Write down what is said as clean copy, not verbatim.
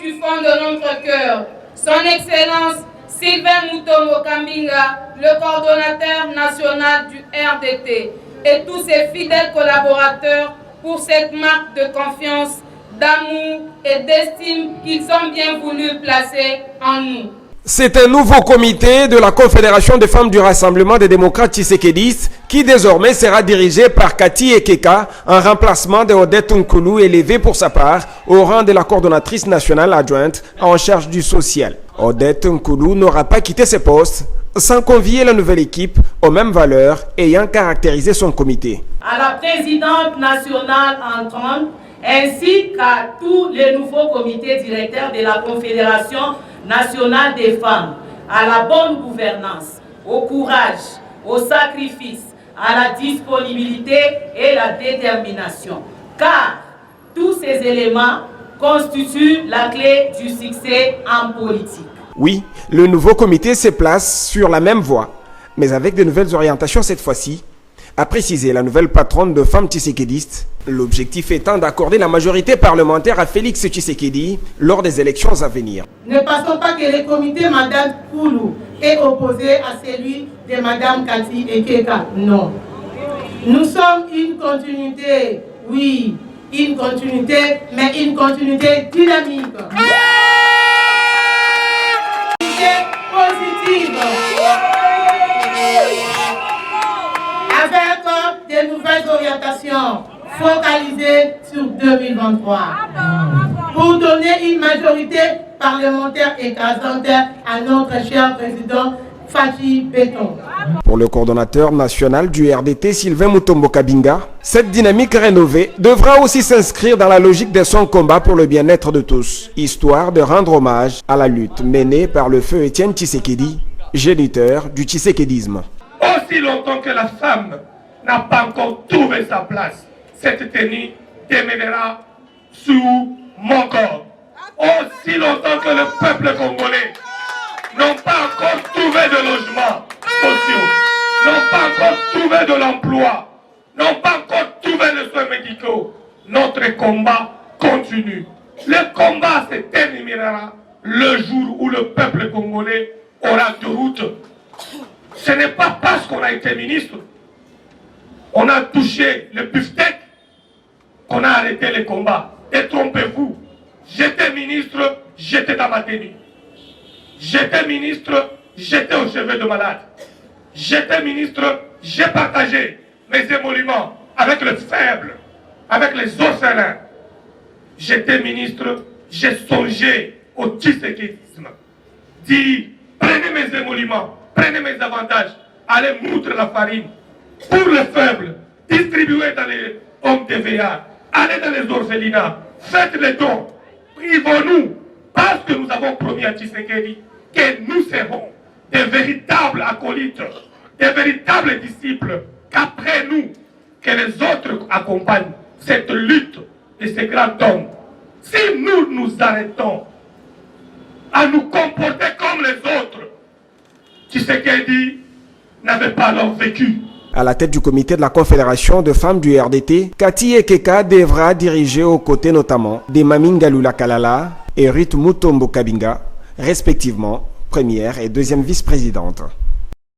du fond de notre cœur Son Excellence Sylvain Mutombo Kabinga, le coordonnateur national du RDT, et tous ses fidèles collaborateurs pour cette marque de confiance, d'amour et d'estime qu'ils ont bien voulu placer en nous. C'est un nouveau comité de la Confédération des femmes du Rassemblement des démocrates tshisekédistes qui désormais sera dirigé par Cathy Ekeka en remplacement de Odette Nkoulou, élevée pour sa part au rang de la coordonnatrice nationale adjointe en charge du social. Odette Nkoulou n'aura pas quitté ses postes sans convier la nouvelle équipe aux mêmes valeurs ayant caractérisé son comité. À la présidente nationale entrante ainsi qu'à tous les nouveaux comités directeurs de la Confédération nationale des femmes, à la bonne gouvernance, au courage, au sacrifice, à la disponibilité et la détermination. Car tous ces éléments constituent la clé du succès en politique. Oui, le nouveau comité se place sur la même voie, mais avec de nouvelles orientations cette fois-ci, a précisé la nouvelle patronne de femmes tshisékédistes, l'objectif étant d'accorder la majorité parlementaire à Félix Tshisekedi lors des élections à venir. Ne passons pas que le comité Madame Koulou est opposé à celui de Madame Cathy Ekeka. Non. Nous sommes une continuité, oui, une continuité, mais une continuité dynamique. Positive. Avec de nouvelles orientations focalisées sur 2023 pour donner une majorité parlementaire écrasante à notre cher président Fachi Béton. Pour le coordonnateur national du RDT, Sylvain Mutombo Kabinga, cette dynamique rénovée devra aussi s'inscrire dans la logique de son combat pour le bien-être de tous, histoire de rendre hommage à la lutte menée par le feu Étienne Tshisekedi, géniteur du tshisékédisme. Aussi longtemps que la femme n'a pas encore trouvé sa place, cette tenue demeurera sous mon corps. Aussi longtemps que le peuple congolais n'a pas encore trouvé de logements sociaux, n'ont pas encore trouvé de l'emploi, n'ont pas encore trouvé de soins médicaux, notre combat continue. Le combat se terminera le jour où le peuple congolais aura de route. Ce n'est pas parce qu'on a été ministre, on a touché le beefsteak, qu'on a arrêté les combats. Détrompez-vous, j'étais ministre, j'étais dans ma tenue. J'étais ministre, j'étais au chevet de malade. J'étais ministre, j'ai partagé mes émoluments avec les faibles, avec les orphelins. J'étais ministre, j'ai songé au tshisékédisme. Dit, prenez mes émoluments, prenez mes avantages, allez moudre la farine. Pour les faibles, distribuez dans les hommes TVA, allez dans les orphelinats, faites les dons. Privons-nous, parce que nous avons promis à Tshisekedi que nous serons des véritables acolytes, des véritables disciples, qu'après nous, que les autres accompagnent cette lutte de ces grands hommes. Si nous nous arrêtons à nous comporter comme les autres, Tshisekedi n'avait pas alors vécu. À la tête du comité de la Confédération de femmes du RDT, Cathy Ekeka devra diriger aux côtés notamment de Maminga Lula Kalala et Ruth Mutombo Kabinga, respectivement première et deuxième vice-présidente.